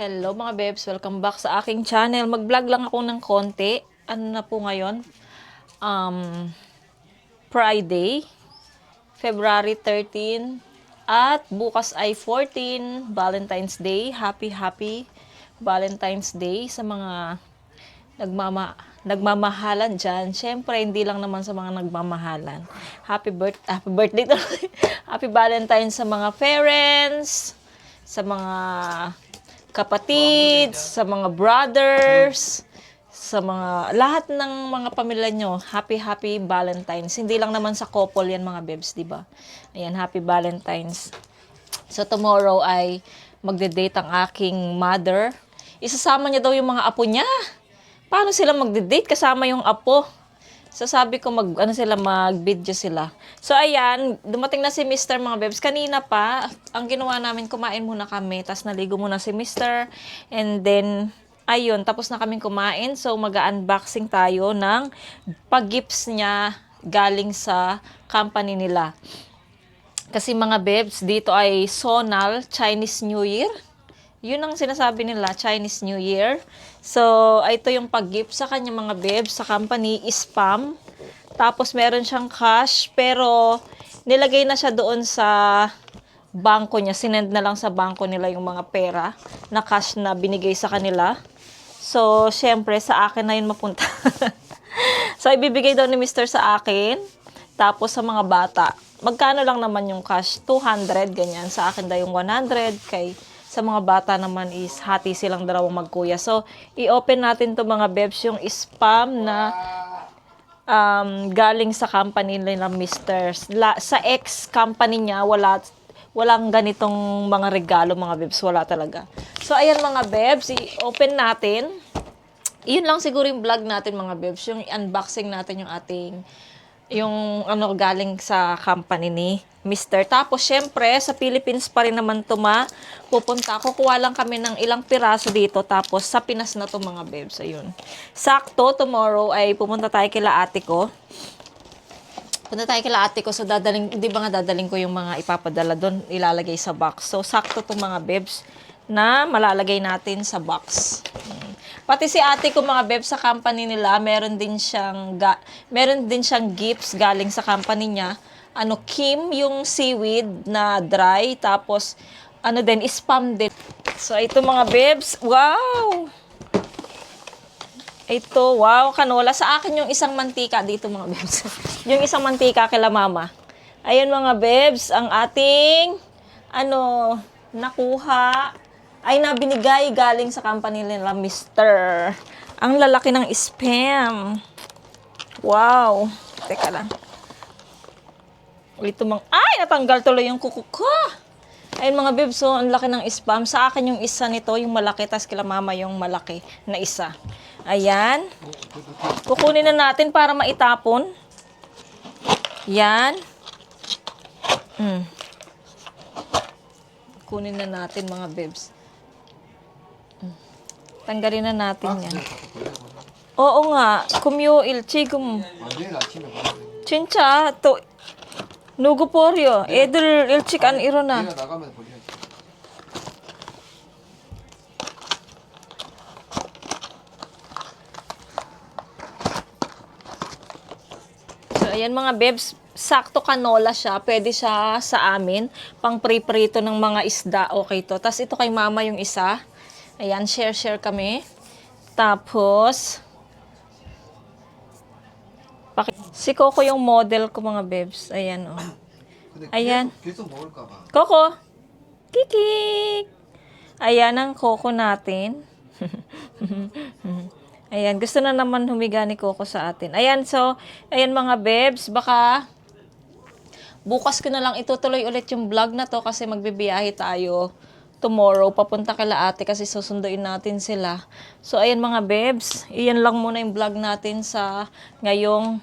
Hello mga bebs, welcome back sa aking channel. Mag-vlog lang ako ng konti. Ano na po ngayon? Friday, February 13. At bukas ay 14, Valentine's Day. Happy Valentine's Day sa mga nagmamahalan dyan. Siyempre, hindi lang naman sa mga nagmamahalan. Happy birthday to. Happy Valentine's sa mga parents, sa mga kapatid, sa mga brothers, sa mga lahat ng mga pamilya nyo. Happy Valentine's. Hindi lang naman sa couple yan mga bebs, di ba? Ayan, Happy Valentine's. So tomorrow ay magde-date ang aking mother. Isasama niya daw yung mga apo niya. Paano sila magde-date kasama yung apo? So sabi ko mag-video sila. So ayan, dumating na si Mr. mga bebs. Kanina pa, ang ginawa namin, kumain muna kami. Tapos naligo muna si Mr. And then, ayun, tapos na kaming kumain. So mag-unboxing tayo ng pag-gifts niya galing sa company nila. Kasi mga bebs, dito ay Sonal Chinese New Year. Yun ang sinasabi nila, Chinese New Year. So, ito yung pag-gift sa kanya mga bebs, sa company, Spam. Tapos, meron siyang cash, pero nilagay na siya doon sa bangko niya. Sinend na lang sa bangko nila yung mga pera na cash na binigay sa kanila. So, syempre, sa akin na yun mapunta. So, ibibigay daw ni Mr. sa akin. Tapos, sa mga bata, magkano lang naman yung cash? 200, ganyan. Sa akin daw yung 100, kay sa mga bata naman is hati silang dalawang magkuya. So, i-open natin to mga bebs, yung Spam na galing sa company nila Mr. Sa ex-company niya, walang ganitong mga regalo mga bebs. Wala talaga. So, ayan mga bebs, i-open natin. Iyon lang siguro yung vlog natin mga bebs. Yung unboxing natin yung ating galing sa company ni Mr. Tapos, syempre, sa Philippines pa rin naman ito pupunta. Kukuha lang kami ng ilang piraso dito. Tapos, sa Pinas na to mga bebs. Ayun. Sakto, tomorrow ay pupunta tayo kila ate ko. So, di ba nga dadaling ko yung mga ipapadala doon, ilalagay sa box. So, sakto to mga bebs na malalagay natin sa box. Pati si ate ko mga bebs sa company nila, meron din siyang gifts galing sa company niya. Kim, yung seaweed na dry, tapos Spam din. So ito mga bebs, wow! Ito, wow, canola. Sa akin yung isang mantika dito mga bebs. Yung isang mantika kila mama. Ayun mga bebs, ang ating nakuha ay binigay galing sa company nila Mr. Ang lalaki ng Spam. Wow. Teka lang. Ito ay, natanggal tuloy yung kuko ko. Ayun mga bebs, so ang laki ng spam. Sa akin yung isa nito, yung malaki, tas kila mama yung malaki na isa. Ayan. Kukunin na natin para maitapon. Yan. Kunin na natin mga bebs. Tanggalin na natin yan. Oo nga. Kumyo ilchi kum. 내일 아침에 가야 돼. 진짜 또 누구 버려? 애들 일찍 안 일어나. 내가 나가면 버려야지. So, ayan mga bebs, sakto canola siya. Pwede siya sa amin. Pang pre-prito ng mga isda. Okay to. Tapos ito kay mama yung isa. Ayan, share kami. Tapos, si Coco yung model ko mga bebs. Ayan, oh. 근데 아얀. 계속 먹을까 봐. Coco! Kikik! Ayan ang Coco natin. Ayan, gusto na naman humiga ni Coco sa atin. Ayan, so, ayan mga bebs, baka bukas ko na lang itutuloy ulit yung vlog na to kasi magbibiyahe tayo tomorrow, papunta kila ate kasi susunduin natin sila. So, ayan mga bebs, iyan lang muna yung vlog natin sa ngayong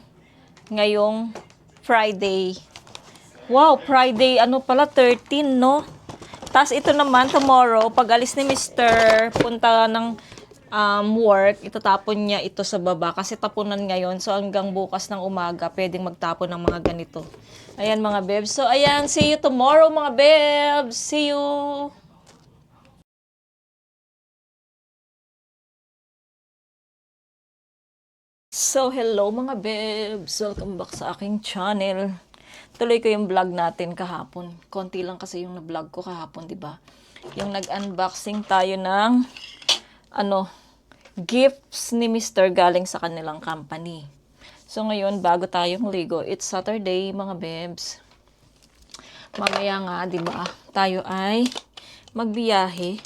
Friday. Wow, Friday, ano pala, 13, no? Tapos ito naman, tomorrow, pag alis ni Mr. punta ng work, itatapon niya ito sa baba kasi tapunan ngayon. So hanggang bukas ng umaga, pwedeng magtapon ng mga ganito. Ayan mga bebs. So ayan, see you tomorrow mga bebs. See you! So hello mga bebs. Welcome back sa aking channel. Tuloy ko yung vlog natin kahapon. Konti lang kasi yung na-vlog ko kahapon, di ba? Yung nag-unboxing tayo ng gifts ni Mr. galing sa kanilang company. So ngayon, bago tayong ligo, it's Saturday, mga bebs. Mamaya nga, di ba? Tayo ay magbiyahe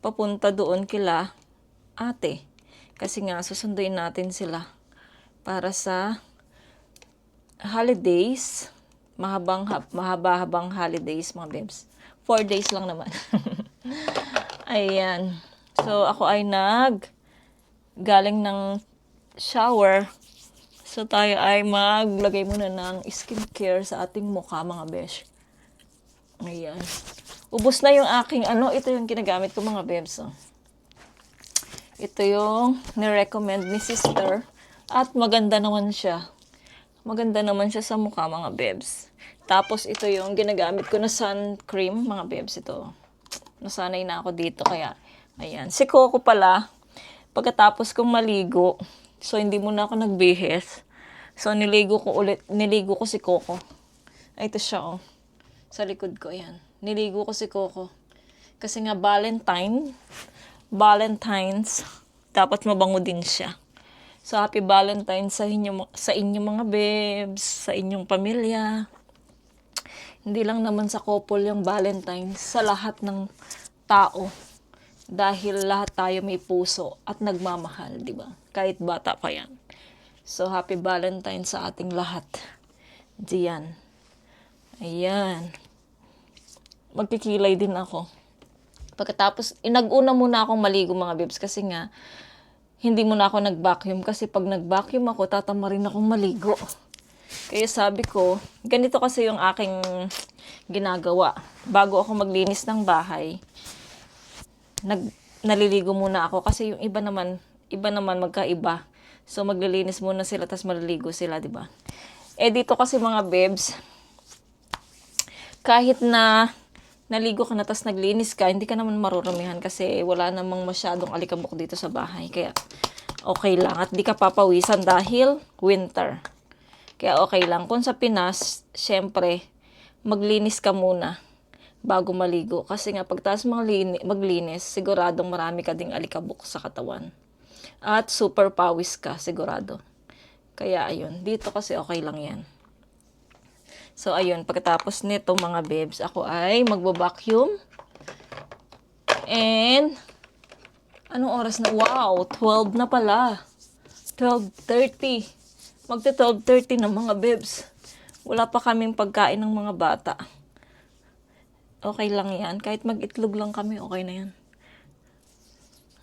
papunta doon kila ate. Kasi nga, susunduin natin sila para sa holidays. Mahaba-habang holidays, mga bebs. 4 days lang naman. Ayan. So, ako ay galing ng shower. So, tayo ay maglagay muna ng skincare sa ating mukha, mga besh. Ayan. Ubus na yung aking, ito yung ginagamit ko, mga bebs. Oh. Ito yung nirecommend ni sister. At maganda naman siya. Maganda naman siya sa mukha, mga bebs. Tapos, ito yung ginagamit ko na sun cream, mga bebs. Ito. Nasanay na ako dito, kaya, ayan. Si Coco pala, pagkatapos kong maligo, so, hindi muna ako nagbihis. So, niligo ko si Coco. Ay, ito siya, oh. Sa likod ko, ayan. Niligo ko si Coco. Kasi nga, Valentine's, dapat mabango din siya. So, happy Valentine's sa inyo mga bebs, sa inyong pamilya. Hindi lang naman sa couple yung Valentine's, sa lahat ng tao. Dahil lahat tayo may puso at nagmamahal, di ba? Kahit bata pa yan. So, happy Valentine's sa ating lahat. Diyan. Ayan. Magkikilay din ako. Pagkatapos, nag-una muna akong maligo, mga bebs, kasi nga, hindi muna ako nag-vacuum kasi pag nag-vacuum ako, tatama rin akong maligo. Kaya sabi ko, ganito kasi yung aking ginagawa. Bago ako maglinis ng bahay, naliligo muna ako kasi yung iba naman magkaiba. So maglilinis muna sila tapos maliligo sila, di ba? Dito kasi mga bebs, kahit na naligo ka na tas naglinis ka, hindi ka naman marurumihan kasi wala namang masyadong alikabok dito sa bahay. Kaya okay lang at di ka papawisan dahil winter. Kaya okay lang. Kung sa Pinas, syempre, maglinis ka muna bago maligo. Kasi nga pagtas maglinis, siguradong marami ka ding alikabok sa katawan. At super pawis ka, sigurado. Kaya ayun, dito kasi okay lang yan. So, ayun, pagkatapos nito mga bebs, ako ay magbabacuum. And, anong oras na? Wow, 12 na pala. 12:30. Magta 12:30 na mga bebs. Wala pa kaming pagkain ng mga bata. Okay lang yan. Kahit mag-itlog lang kami, okay na yan.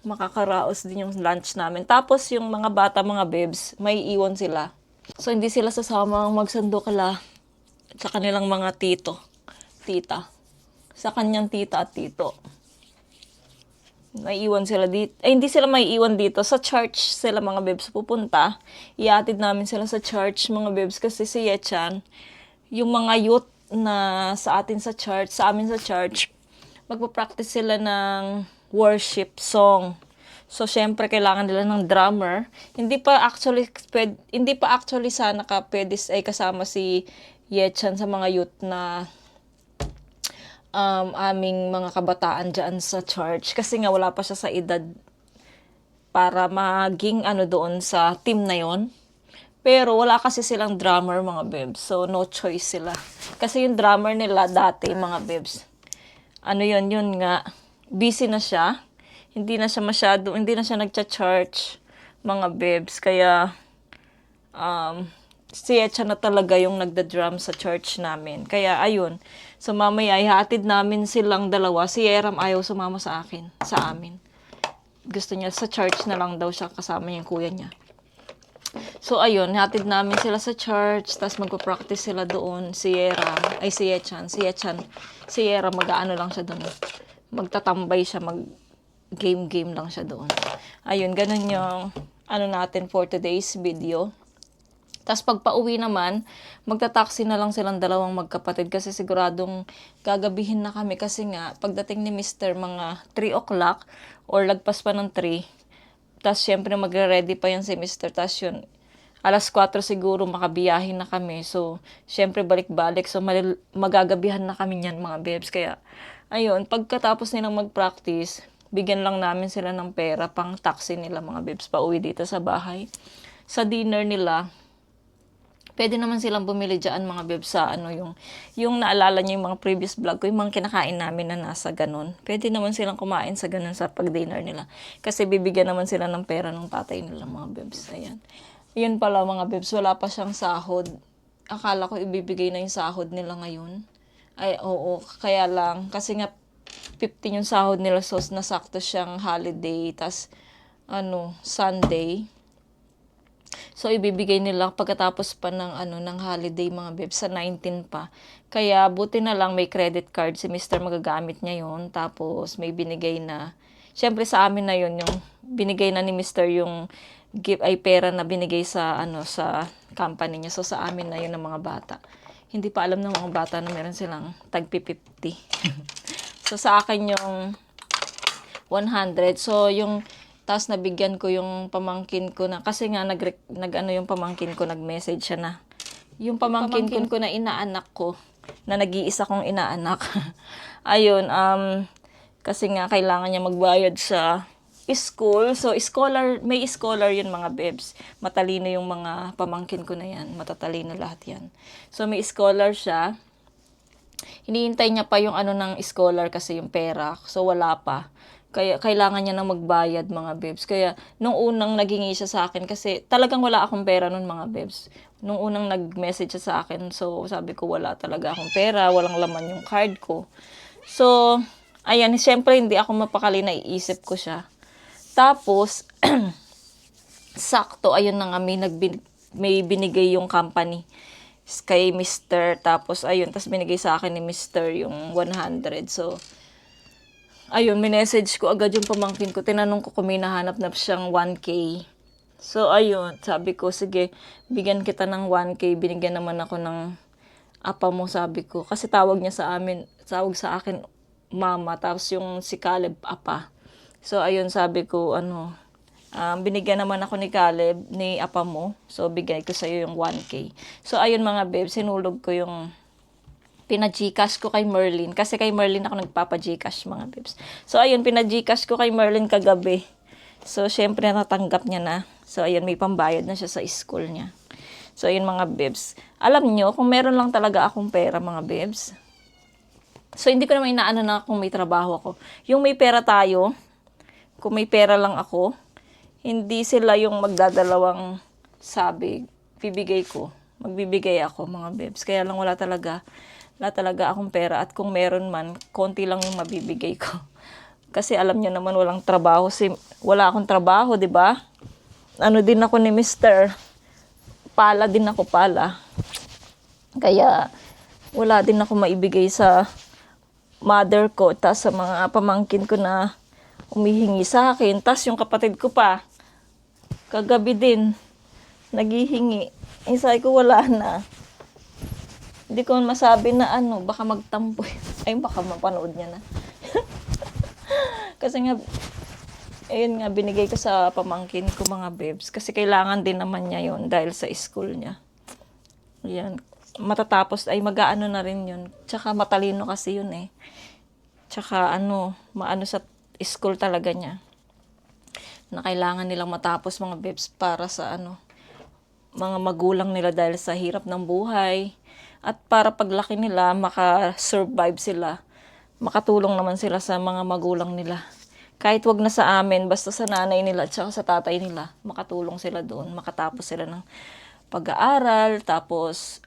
Makakaraos din yung lunch namin. Tapos yung mga bata, mga bebs, may iwan sila. So, hindi sila sasamang magsandukala sa kanilang mga tita. Sa kanyang tita at tito. Naiiwan sila dito. Ay, hindi sila maiiwan dito. Sa church sila mga bebs pupunta. Iatid namin sila sa church mga bebs kasi si Yechan, yung mga youth na sa atin sa church, sa amin sa church, magpa-practice sila ng worship song. So, syempre, kailangan nila ng drummer. Hindi pa actually sana pwede ay kasama si Yechan sa mga youth na aming mga kabataan dyan sa church. Kasi nga, wala pa siya sa edad para maging doon sa team na yon. Pero wala kasi silang drummer, mga bebs. So, no choice sila. Kasi yung drummer nila dati, mga bebs, yun nga, busy na siya. Hindi na siya nagcha-church, mga bebs. Kaya, si Echa na talaga yung nagda-drum sa church namin. Kaya, ayun. So, mamaya, ihatid namin silang dalawa. Si Eram ayaw sumama sa amin. Gusto niya sa church na lang daw siya kasama yung kuya niya. So, ayun, hatid namin sila sa church, tapos magpa-practice sila doon. Si Yechan, mag-aano lang siya doon. Magtatambay siya, mag-game lang siya doon. Ayun, ganun yung natin for today's video. Tapos pag pauwi naman, magta-taxi na lang silang dalawang magkapatid kasi siguradong gagabihin na kami kasi nga, pagdating ni Mr. mga 3 o'clock or lagpas pa ng 3, tapos syempre magre-ready pa yan si Mr. Tapos yun, alas 4 siguro makabiyahin na kami. So, syempre balik-balik. So, magagabihan na kami niyan mga bebs. Kaya, ayun, pagkatapos nilang mag-practice, bigyan lang namin sila ng pera pang taxi nila mga bebs pauwi dito sa bahay. Sa dinner nila, pwede naman silang bumili dyan mga bebs sa yung naalala niyo yung mga previous vlog ko, yung mga kinakain namin na nasa ganun. Pwede naman silang kumain sa ganun sa pag-dinner nila. Kasi bibigyan naman sila ng pera ng tatay nila mga bebs. Ayan. Yun pala mga bebs, wala pa siyang sahod. Akala ko ibibigay na yung sahod nila ngayon. Ay, oo, kaya lang. Kasi nga 15 yung sahod nila, so nasakto siyang holiday. Tas, Sunday. So, ibibigay nila pagkatapos pa ng holiday mga bebs, sa 19 pa. Kaya, buti na lang may credit card si Mr. magagamit niya yun. Tapos, may binigay na, syempre sa amin na yun, yung binigay na ni Mr. yung gift ay pera na binigay sa, sa company niya. So, sa amin na yun ng mga bata. Hindi pa alam ng mga bata na meron silang tag-50. So, sa akin yung 100. So, tapos nabigyan ko yung pamangkin ko na, kasi nga yung pamangkin ko, nag-message siya na. Yung pamangkin ko na inaanak ko, na nag-iisa kong inaanak. Ayun, kasi nga kailangan niya magbayad sa school. So, may scholar yun mga bebs. Matalino yung mga pamangkin ko na yan. Matatalino lahat yan. So, may scholar siya. Hinihintay niya pa yung ng scholar kasi yung pera. So, wala pa. Kaya kailangan niya nang magbayad mga bebs. Kaya nung unang naghingi siya sa akin, kasi talagang wala akong pera nun mga bebs. Nung unang nag-message siya sa akin, so sabi ko wala talaga akong pera, walang laman yung card ko. So, ayan, siyempre hindi ako mapakali, naiisip ko siya. Tapos, sakto, ayun na nga, may binigay yung company kay Mr. Tapos, ayun, tapos binigay sa akin ni Mr. yung 100. So, ayun, minessage ko agad yung pamangkin ko. Tinanong ko kung may nahanap na siyang 1K. So, ayun, sabi ko, sige, bigyan kita ng 1K. Binigyan naman ako ng apa mo, sabi ko. Kasi tawag sa akin, mama. Tapos yung si Caleb, apa. So, ayun, sabi ko, binigyan naman ako ni Caleb, ni apa mo. So, bigay ko sa'yo yung 1K. So, ayun mga babe, sinulog ko yung pina-Gcash ko kay Merlin. Kasi kay Merlin ako nagpapa-Gcash mga bebs. So, ayun, pina-Gcash ko kay Merlin kagabi. So, syempre natanggap niya na. So, ayun, may pambayad na siya sa school niya. So, ayun mga bebs. Alam nyo, kung meron lang talaga akong pera mga bebs. So, hindi ko naman inaano na kung may trabaho ako. Yung may pera tayo, kung may pera lang ako, hindi sila yung magdadalawang sabi, magbibigay ako mga bebs. Kaya lang wala talaga. Wala talaga akong pera at kung meron man, konti lang yung mabibigay ko. Kasi alam niyo naman wala akong trabaho, 'di ba? Ano din ako ni Mr. Pala din ako pala. Kaya wala din ako maibigay sa mother ko tas sa mga pamangkin ko na umihingi sa akin. Tas yung kapatid ko pa, kagabi din, naghihingi. Sabi ko wala na. Hindi ko masabi na baka magtampo. Ay, baka mapanood niya na. Kasi nga, ayun nga, binigay ko sa pamangkin ko mga bebs. Kasi kailangan din naman niya yon dahil sa school niya. Ayan. Matatapos ay mag-aano na rin yun. Tsaka matalino kasi yun eh. Tsaka maano sa school talaga niya. Na kailangan nilang matapos mga bebs para sa mga magulang nila dahil sa hirap ng buhay. At para paglaki nila, maka-survive sila. Makatulong naman sila sa mga magulang nila. Kahit wag na sa amin, basta sa nanay nila at saka sa tatay nila, makatulong sila doon. Makatapos sila ng pag-aaral, tapos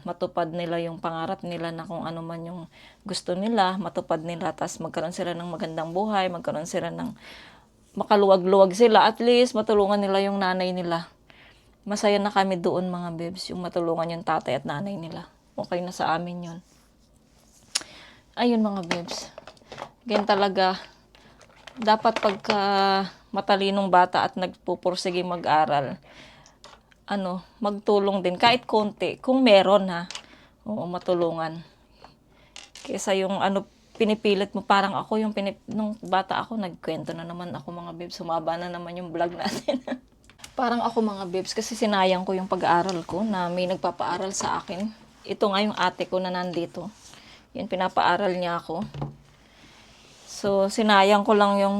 matupad nila yung pangarap nila na kung ano man yung gusto nila, matupad nila, tapos magkaroon sila ng magandang buhay, magkaroon sila ng makaluwag-luwag sila, at least matulungan nila yung nanay nila. Masaya na kami doon mga bebs, yung matulungan yung tatay at nanay nila. Okay na sa amin yun. Ayun mga bebs. Ganyan talaga. Dapat pagka matalinong bata at nagpupursige mag-aral, magtulong din. Kahit konti. Kung meron ha. Oo, matulungan. Kesa yung pinipilit mo. Parang ako nung bata ako, nagkwento na naman ako mga bebs. Sumaba na naman yung vlog natin. Parang ako mga bebs, kasi sinayang ko yung pag-aaral ko na may nagpapaaral sa akin. Ito nga yung ate ko na nandito. Yan, pinapaaral niya ako. So, sinayang ko lang yung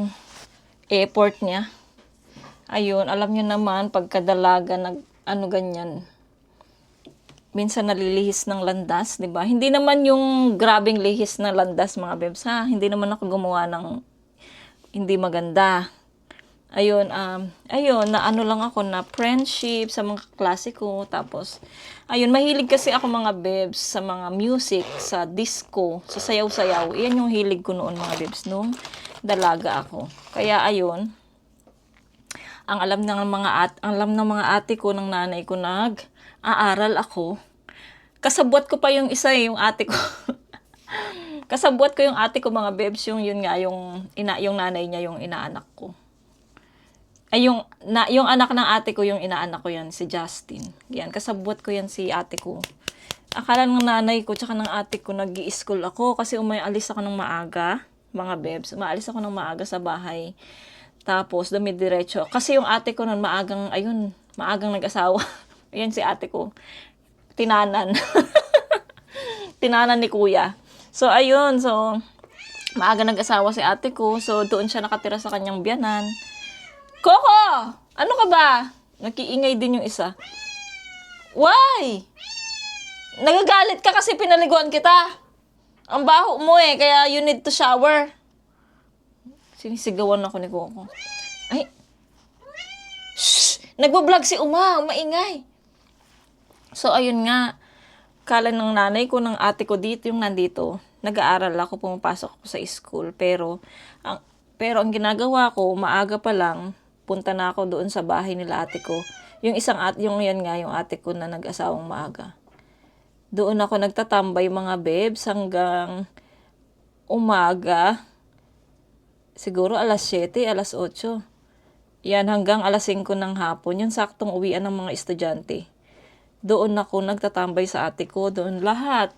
effort niya. Ayun, alam niyo naman, pagkadalaga, ganyan. Minsan nalilihis ng landas, di ba? Hindi naman yung grabing lihis ng landas, mga bebs, ha? Hindi naman ako gumawa ng hindi maganda. Ayun, na lang ako na friendship sa mga klase ko. Tapos, ayun, mahilig kasi ako mga bebs sa mga music, sa disco, sa sayaw-sayaw. Iyan yung hilig ko noon mga bebs nung dalaga ako. Kaya ayun, ang alam ng mga ate ko, ng nanay ko, nag-aaral ako. Kasabwat ko pa yung isa yung ate ko. Kasabwat ko yung ate ko mga bebs, yung nanay niya yung inaanak ko. Ay, yung anak ng ate ko, yung inaanak ko yan, si Justin. Yan, kasabwat ko yan si ate ko. Akala ng nanay ko, tsaka ng ate ko, nag-i-school ako kasi umalis ako ng maaga, mga bebs. Umaalis ako ng maaga sa bahay. Tapos, dumidiretso. Kasi yung ate ko nun, maagang nag-asawa. Ayan si ate ko. Tinanan. Tinanan ni kuya. So, ayun. So, maaga nag-asawa si ate ko. So, doon siya nakatira sa kanyang biyanan. Coco! Ano ka ba? Nakiingay din yung isa. Why? Nagagalit ka kasi pinaliguan kita. Ang baho mo kaya you need to shower. Sinisigawan ako ni Coco. Ay! Shh! Nagbablog si Uma. Maingay. So, ayun nga. Kala ng nanay ko, ng ate ko dito, yung nandito. Nag-aaral ako, pumapasok ako sa school. Pero ang ginagawa ko, maaga pa lang, punta na ako doon sa bahay nila ate ko. Yung ate ko na nag-asawang maaga. Doon ako nagtatambay mga bebs hanggang umaga. Siguro alas 7, alas 8. Yan, hanggang alas 5 ng hapon. Yung saktong uwian ng mga estudyante. Doon ako nagtatambay sa ate ko. Doon lahat.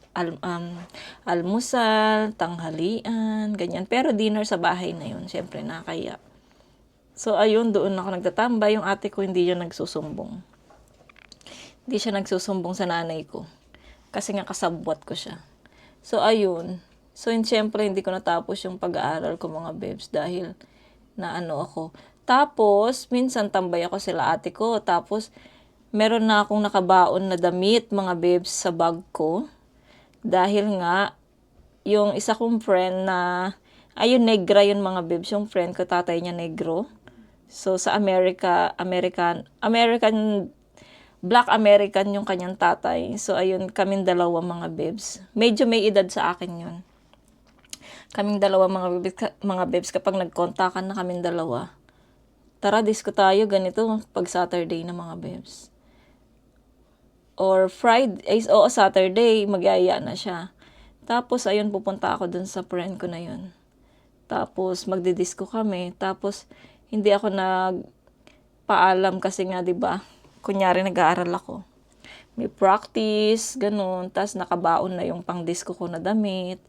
Almusal, tanghalian, ganyan. Pero dinner sa bahay na yun. Siyempre, nakakaya. So, ayun, doon ako nagtatambay. Yung ate ko, hindi siya nagsusumbong. Hindi siya nagsusumbong sa nanay ko. Kasi nga kasabwat ko siya. So, ayun. So, siyempre, hindi ko natapos yung pag-aaral ko mga bebs dahil ako. Tapos, minsan tambay ako sila ate ko. Tapos, meron na akong nakabaon na damit, mga bebs, sa bag ko. Dahil nga, yung isa kong friend na, ayun, negra yun mga bebs. Yung friend ko, tatay niya negro. So, sa American Black American yung kanyang tatay. So, ayun, kaming dalawa mga bebs. Medyo may edad sa akin yun. Kaming dalawa mga bebs, kapag nagkontakan na kaming dalawa, tara, disco tayo, ganito, pag Saturday na mga bebs. Or Friday, oo, Saturday, magyaya na siya. Tapos, ayun, pupunta ako dun sa friend ko na yun. Tapos, magdidisco kami. Tapos, hindi ako nagpaalam kasi nga, di ba? Kunyari, nag-aaral ako. May practice, ganun. Tapos, nakabaon na yung pang-disco ko na damit.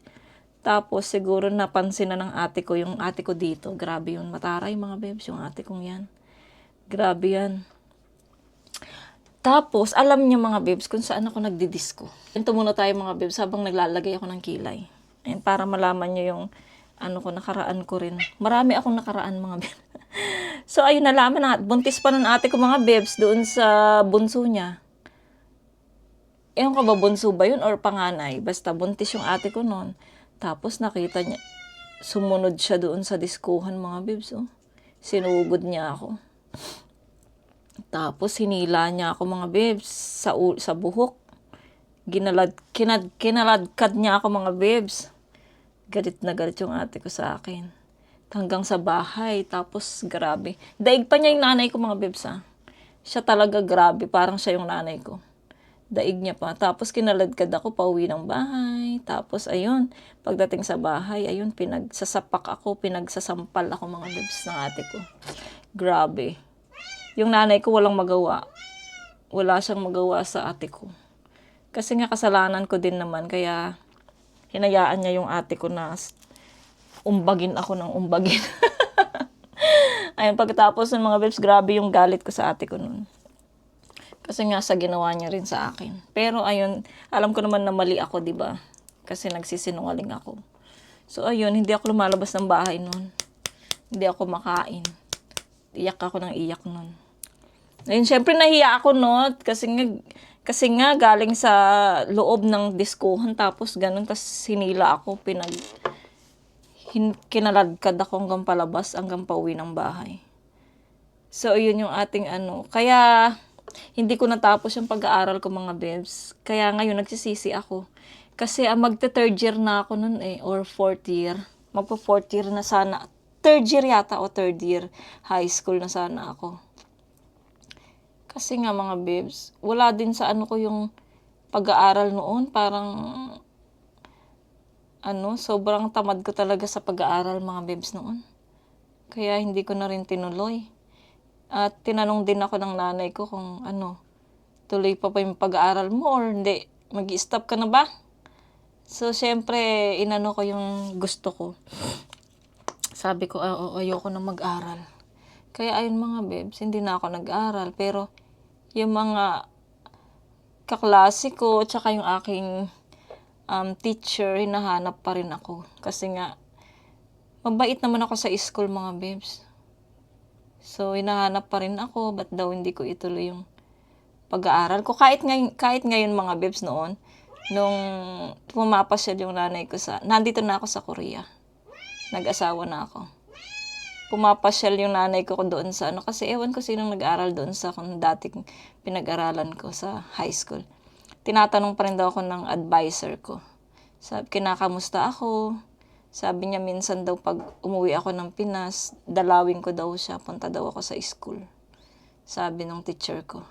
Tapos, siguro napansin na ng ate ko, yung ate ko dito. Grabe yun. Mataray, mga bebs, yung ate kong yan. Grabe yan. Tapos, alam niya mga bebs kung saan ako nagdidisco. Ito muna tayo mga bebs habang naglalagay ako ng kilay. Ayan, para malaman niyo yung nakaraan ko rin. Marami akong nakaraan mga bebs. So, ayun, nalaman na. Buntis pa ng ate ko mga bebs doon sa bunso niya. Ewan ko ba, bunso ba yun or panganay? Basta buntis yung ate ko noon. Tapos nakita niya, sumunod siya doon sa diskuhan mga bebs. Oh. Sinugod niya ako. Tapos hinila niya ako mga bebs sa buhok. Kinaladkad niya ako mga bebs. Galit na galit yung ate ko sa akin. Hanggang sa bahay. Tapos grabe. Daig pa niya yung nanay ko mga bebs ha. Siya talaga grabe. Parang siya yung nanay ko. Daig niya pa. Tapos kinaladkad ako pauwi ng bahay. Tapos ayun. Pagdating sa bahay, ayun, pinagsasapak ako. Pinagsasampal ako mga bebs ng ate ko. Grabe. Yung nanay ko walang magawa. Wala siyang magawa sa ate ko. Kasi nga kasalanan ko din naman. Kaya hinayaan niya yung ate ko na umbagin ako ng umbagin. Ayun, pagkatapos ng mga bebs, grabe yung galit ko sa ate ko nun. Kasi nga sa ginawa niya rin sa akin. Pero ayun, alam ko naman na mali ako, di ba? Kasi nagsisinungaling ako. So ayun, hindi ako lumalabas ng bahay nun. Hindi ako makain. Iyak ako ng iyak nun. Ayun, syempre nahiya ako no, kasi nga galing sa loob ng diskuhan tapos ganun, tapos sinila ako, kinaladkad ako hanggang palabas, hanggang pauwi ng bahay. So, yun yung ating Kaya, hindi ko natapos yung pag-aaral ko mga bebs. Kaya ngayon, nagsisisi ako. Kasi magte-third year na ako nun or fourth year. Magpo-fourth year na sana. Third year yata o third year high school na sana ako. Kasi nga mga bebs, wala din sa ko yung pag-aaral noon. Parang sobrang tamad ko talaga sa pag-aaral mga bebs noon. Kaya hindi ko na rin tinuloy. At tinanong din ako ng nanay ko kung tuloy pa yung pag-aaral mo or hindi, mag-i-stop ka na ba? So, syempre, ko yung gusto ko. Sabi ko, ayoko na mag-aral. Kaya ayun mga bebs, hindi na ako nag-aral. Pero, yung mga kaklase ko, tsaka yung aking teacher, hinahanap pa rin ako. Kasi nga, mabait naman ako sa school mga bebs. So, hinahanap pa rin ako, ba't daw hindi ko ituloy yung pag-aaral ko. Kahit ngayon mga bebs noon, nung pumapasyal yung nanay ko nandito na ako sa Korea. Nag-asawa na ako. Pumapasyal yung nanay ko doon sa kasi ewan ko sinong nag-aaral doon sa kung dating pinag-aralan ko sa high school. Tinatanong pa rin daw ako ng advisor ko. Sabi, kinakamusta ako? Sabi niya minsan daw pag umuwi ako ng Pinas, dalawin ko daw siya, punta daw ako sa school. Sabi ng teacher ko.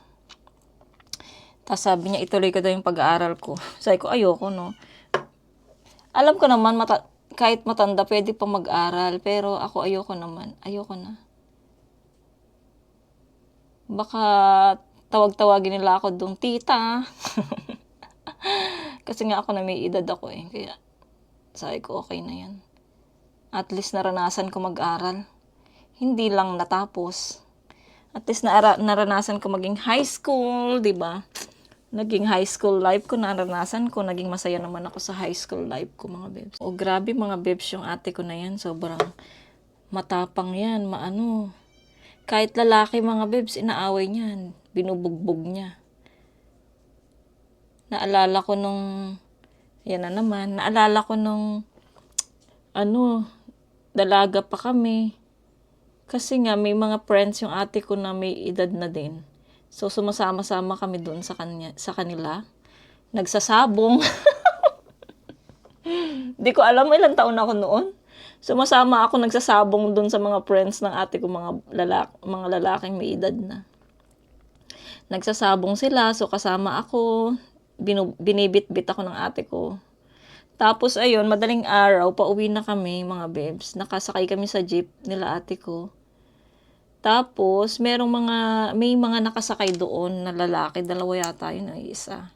Tapos sabi niya, ituloy ko daw yung pag-aaral ko. Sabi ko, ayoko no. Alam ko naman, kahit matanda, pwede pa mag-aral. Pero ako ayoko naman. Ayoko na. Baka tawag-tawagin nila ako dong tita. Kasi nga ako na may edad ako Kaya sabi ko, okay na yan. At least naranasan ko mag-aral. Hindi lang natapos. At least naranasan ko maging high school, di ba? Naging high school life ko, naranasan ko. Naging masaya naman ako sa high school life ko, mga bebs. O grabe mga bebs, yung ate ko na yan. Sobrang matapang yan, Kahit lalaki mga bebs, inaaway niyan. Binubugbog niya. Naalala ko nung dalaga pa kami. Kasi nga, may mga friends yung ate ko na may edad na din. So, sumasama-sama kami doon sa kanila. Nagsasabong. Di ko alam ilang taon ako noon. Sumasama ako nagsasabong doon sa mga friends ng ate ko, mga lalaking may edad na. Nagsasabong sila, so kasama ako. Binibit-bit ako ng ate ko. Tapos ayun, madaling araw, pauwi na kami mga bebs. Nakasakay kami sa jeep nila ate ko. Tapos, may mga nakasakay doon na lalaki, dalawa yata yun, ay isa.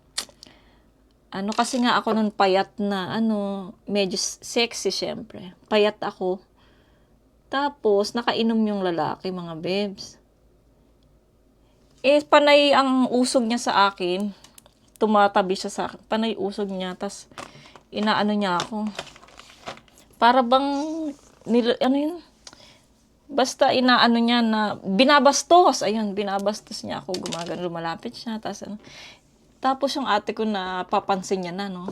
Kasi nga ako nun payat na, medyo sexy syempre. Payat ako. Tapos, nakainom yung lalaki, mga bebs. Panay ang usog niya sa akin. Tumatabi siya sa akin. Panay usog niya, tas inaano niya ako. Para bang, yun? Basta inaano niya na, binabastos. Ayun, binabastos niya ako. Gumagano, lumalapit siya. Tapos yung ate ko na papansin niya na, no.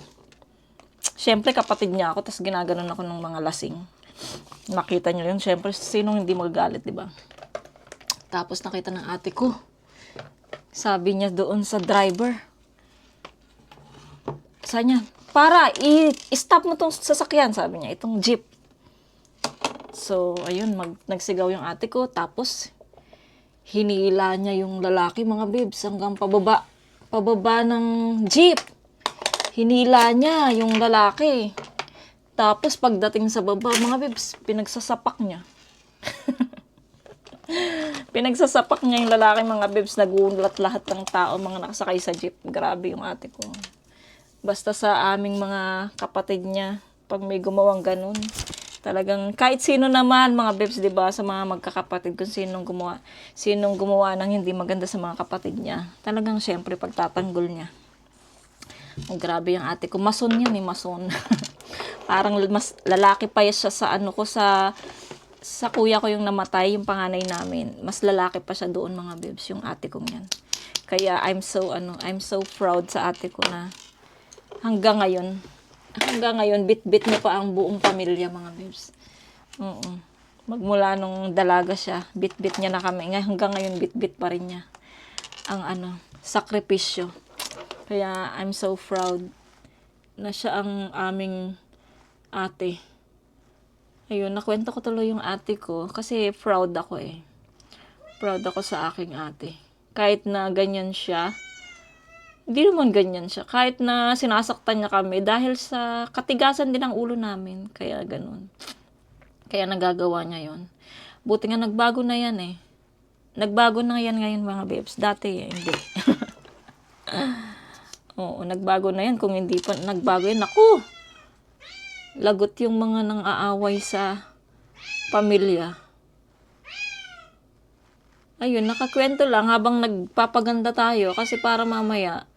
Siyempre, kapatid niya ako, tas ginaganon ako ng mga lasing. Nakita niyo yun. Siyempre, sinong hindi magagalit, di ba? Tapos nakita ng ate ko. Sabi niya doon sa driver. Sabi niya, para, i-stop mo tong sasakyan, sabi niya, itong jeep. So, ayun, nagsigaw yung ate ko. Tapos, hinila niya yung lalaki, mga bibs, hanggang pababa ng jeep. Hinila niya yung lalaki. Tapos, pagdating sa baba, mga bibs, pinagsasapak niya. Pinagsasapak niya yung lalaki, mga bibs. Nagulat lahat ng tao, mga nakasakay sa jeep. Grabe yung ate ko. Basta sa aming mga kapatid niya, pag may gumawang ganun, talagang kahit sino naman mga bebs, 'di ba, sa mga magkakapatid, kung sinong gumawa ng hindi maganda sa mga kapatid niya, talagang syempre pagtatanggol niya. Grabe yung ate ko, mason yan, mason. Parang mas lalaki pa siya sa kuya ko yung namatay, yung panganay namin. Mas lalaki pa siya doon, mga bebs, yung ate kong yan. Kaya I'm so proud sa ate ko na hanggang ngayon, bit-bit niya pa ang buong pamilya, mga babes. Magmula nung dalaga siya, bit-bit niya na kami. Hanggang ngayon, bit-bit pa rin niya ang sakripisyo. Kaya, I'm so proud na siya ang aming ate. Ayun, nakwento ko tuloy yung ate ko kasi proud ako eh. Proud ako sa aking ate. Kahit na ganyan siya, hindi naman ganyan siya. Kahit na sinasaktan niya kami dahil sa katigasan din ang ulo namin. Kaya ganun. Kaya nagagawa niya yon. Buti nga nagbago na yan eh. Nagbago na yan ngayon, mga babes. Dati hindi. Oo, nagbago na yan. Kung hindi pa nagbago yan, naku! Lagot yung mga nang aaway sa pamilya. Ayun, nakakwento lang habang nagpapaganda tayo kasi para mamaya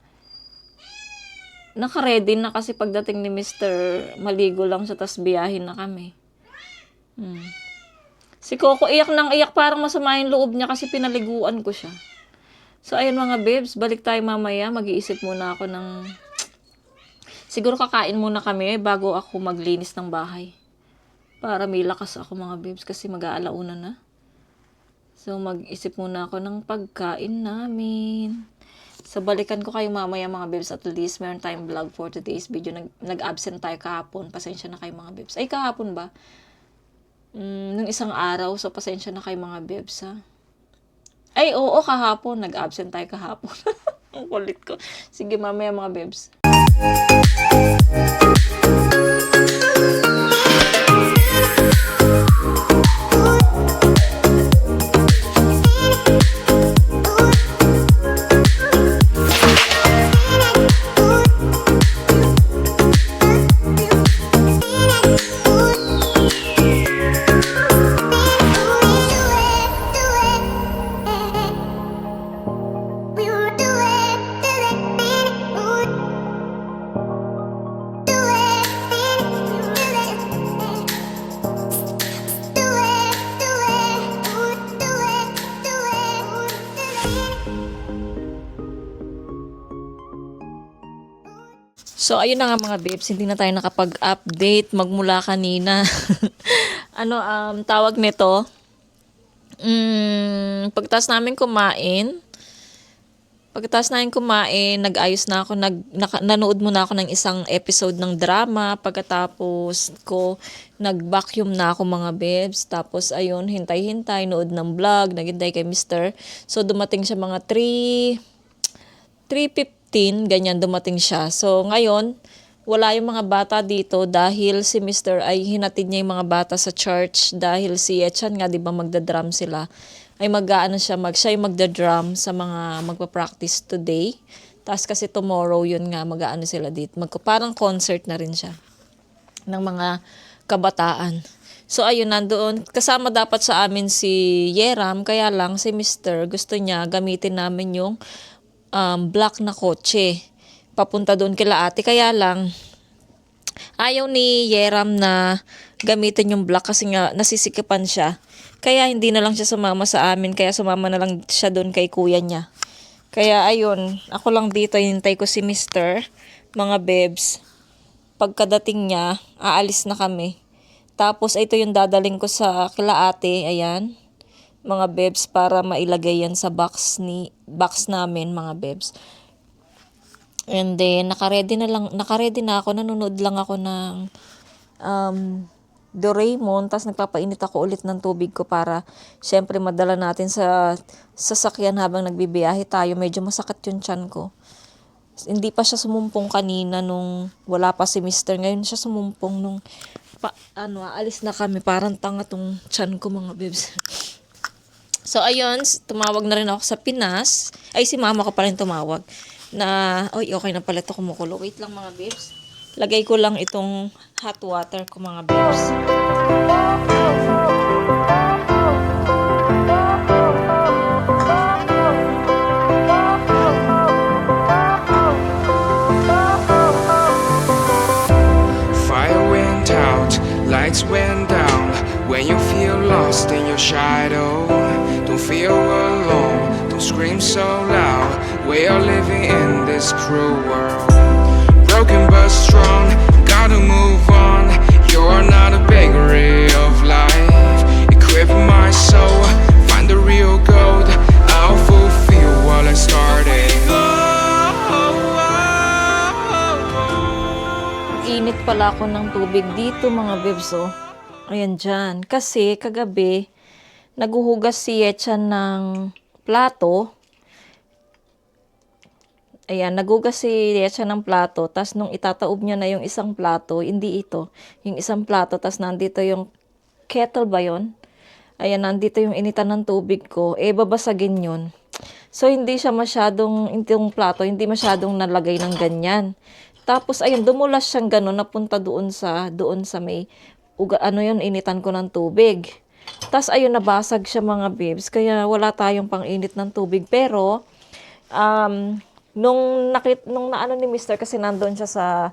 naka-ready na kasi pagdating ni Mr. maligo lang siya, tas biyahin na kami. Si Coco iyak nang iyak, parang masama yung loob niya kasi pinaliguan ko siya. So ayun mga babes, balik tayo mamaya. Mag-iisip muna ako siguro kakain muna kami bago ako maglinis ng bahay. Para may lakas ako, mga babes, kasi mag-aalauna na. So mag-isip muna ako ng pagkain namin. So, balikan ko kayo mamaya, mga bebs. At least, meron tayong vlog for today's video. Nag-absent tayo kahapon. Pasensya na kayo, mga bebs. Ay, kahapon ba? Nung isang araw. So, pasensya na kayo, mga bebs, ha? Ay, oo, kahapon. Nag-absent tayo kahapon. Ang kulit ko. Sige, mamaya, mga bebs. So, ayun na nga, mga babes, hindi na tayo nakapag-update magmula kanina. Tawag nito, pagtas namin kumain, Pagkatapos namin kumain, nag-ayos na ako, nanood muna ako ng isang episode ng drama. Pagkatapos ko, nag-vacuum na ako mga bebs. Tapos ayun, hintay-hintay, nood ng vlog, naghintay kay Mister. So dumating siya mga 3:15, ganyan dumating siya. So ngayon, wala yung mga bata dito dahil si Mister ay hinatid niya yung mga bata sa church dahil si Echan nga, di ba magdadrum sila, ay siya yung magdadrum sa mga magpa-practice today. Tapos kasi tomorrow yun nga sila dito. Parang concert na rin siya ng mga kabataan. So ayun, nandoon. Kasama dapat sa amin si Yeram, kaya lang si Mister gusto niya gamitin namin yung black na kotse. Papunta doon kila ate. Kaya lang, ayaw ni Yeram na gamitin yung black kasi nga nasisikipan siya. Kaya hindi na lang siya sumama sa amin. Kaya sumama na lang siya doon kay kuya niya. Kaya ayun, ako lang dito, hintay ko si Mister, mga bebs. Pagkadating niya, aalis na kami. Tapos ito yung dadaling ko sa kila ate, ayan. Mga bebs, para mailagay yan sa box namin, mga bebs. And then, nakaredy na ako, nanonood lang ako ng Doraemon, tapos nagpapainit ako ulit ng tubig ko para syempre madala natin sa sasakyan habang nagbibiyahe tayo. Medyo masakit yung tiyan ko. Hindi pa siya sumumpong kanina nung wala pa si Mister. Ngayon siya sumumpong nung alis na kami. Parang tanga tong tiyan ko, mga bebs. So ayun, tumawag na rin ako sa Pinas. Ay, si mama ko pa rin tumawag. Okay na pala ito kumukulo. Wait lang, mga bebs. Lagay ko lang itong hot water ko, mga bebs. Fire went out, lights went down. When you feel lost in your shadow, don't feel alone, don't scream so loud. We are living in this cruel world. Broken but strong, gotta move on. You're not a bakery of life. Equip my soul, find the real gold. I'll fulfill what I started. Init pala ako ng tubig dito, mga bebs, oh. Ayan dyan. Kasi kagabi, naguhugas si Echan ng plato. Ayan, nagugas si Echan ng plato. Tas nung itataob niya na yung isang plato, hindi ito. Yung isang plato, tas nandito yung kettle ba yun? Ayan, nandito yung initan ng tubig ko. Babasagin yun. So, yung plato, hindi masyadong nalagay ng ganyan. Tapos, ayun, dumulas siyang gano'n, napunta doon sa may, initan ko ng tubig. Tapos, ayun, nabasag siya, mga bibs. Kaya, wala tayong pang-init ng tubig. Pero, nung naano ni Mister, kasi nandoon siya sa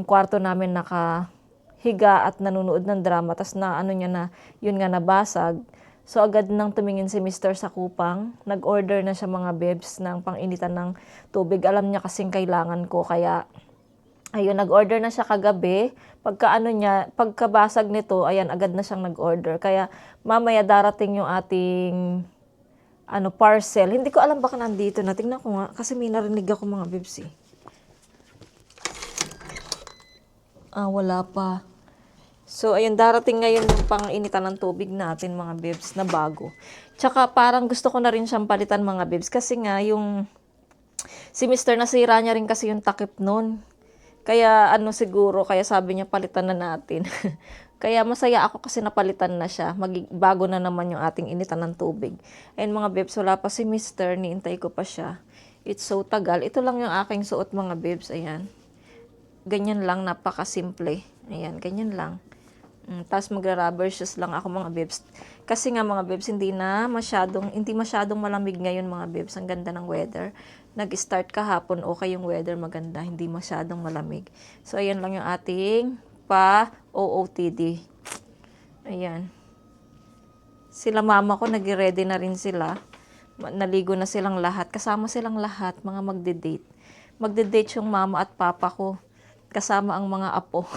kwarto namin nakahiga at nanonood ng drama, tas yun nga nabasag. So agad nang tumingin si Mister sa kupang, nag-order na siya, mga bebs, ng pang-initan ng tubig. Alam niya kasing kailangan ko, kaya ayun, nag-order na siya kagabi. Pagkabasag nito, ayan, agad na siyang nag-order. Kaya mamaya darating yung ating parcel. Hindi ko alam baka nandito na. Tingnan ko nga. Kasi may narinig ako, mga bebs, eh. Wala pa. So, ayun, darating ngayon yung pang-initan ng tubig natin, mga bebs, na bago. Tsaka, parang gusto ko na rin siyang palitan, mga bebs. Kasi nga, si Mister, nasira niya rin kasi yung takip nun. Kaya, siguro, kaya sabi niya, palitan na natin. Kaya masaya ako kasi napalitan na siya. Bago na naman yung ating initan ng tubig. Ayun, mga bebs, wala pa si Mister. Niintay ko pa siya. It's so tagal. Ito lang yung aking suot, mga bebs. Ayan. Ganyan lang, napakasimple. Ayan, ganyan lang. Tapos magra-rubber shoes lang ako, mga bebs. Kasi nga, mga bebs, hindi masyadong malamig ngayon, mga bebs. Ang ganda ng weather. Nag-start kahapon, okay yung weather, maganda. Hindi masyadong malamig. So, ayan lang yung ating OOTD. Ayan. Sila mama ko, nag-ready na rin sila. Naligo na silang lahat. Kasama silang lahat, mga magde-date. Magde-date yung mama at papa ko. Kasama ang mga apo.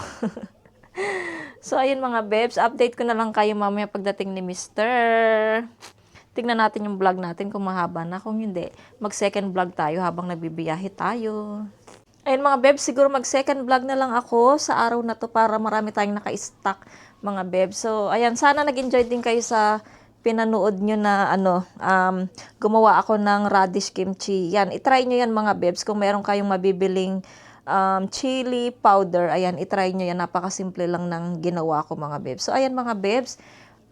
So, ayun, mga bebs. Update ko na lang kayo mamaya pagdating ni Mister. tignan natin yung vlog natin kung mahaba na. Kung hindi, mag-second vlog tayo habang nagbibiyahe tayo. Ayun mga bebs, siguro mag-second vlog na lang ako sa araw na to para marami tayong naka-stock mga bebs. So, ayan, sana nag-enjoy din kayo sa pinanood nyo na gumawa ako ng radish kimchi. Yan, itry nyo yan mga bebs. Kung meron kayong mabibiling chili powder, ayan, itry nyo yan. Napakasimple lang ng ginawa ko mga bebs. So, ayan mga bebs,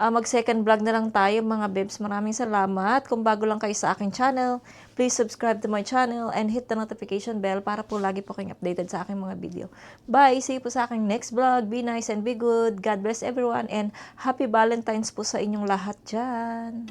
mag-second vlog na lang tayo mga bebs. Maraming salamat. Kung bago lang kayo sa aking channel, please subscribe to my channel and hit the notification bell para po lagi po kayong updated sa aking mga video. Bye! See you po sa aking next vlog. Be nice and be good. God bless everyone and happy Valentine's po sa inyong lahat dyan.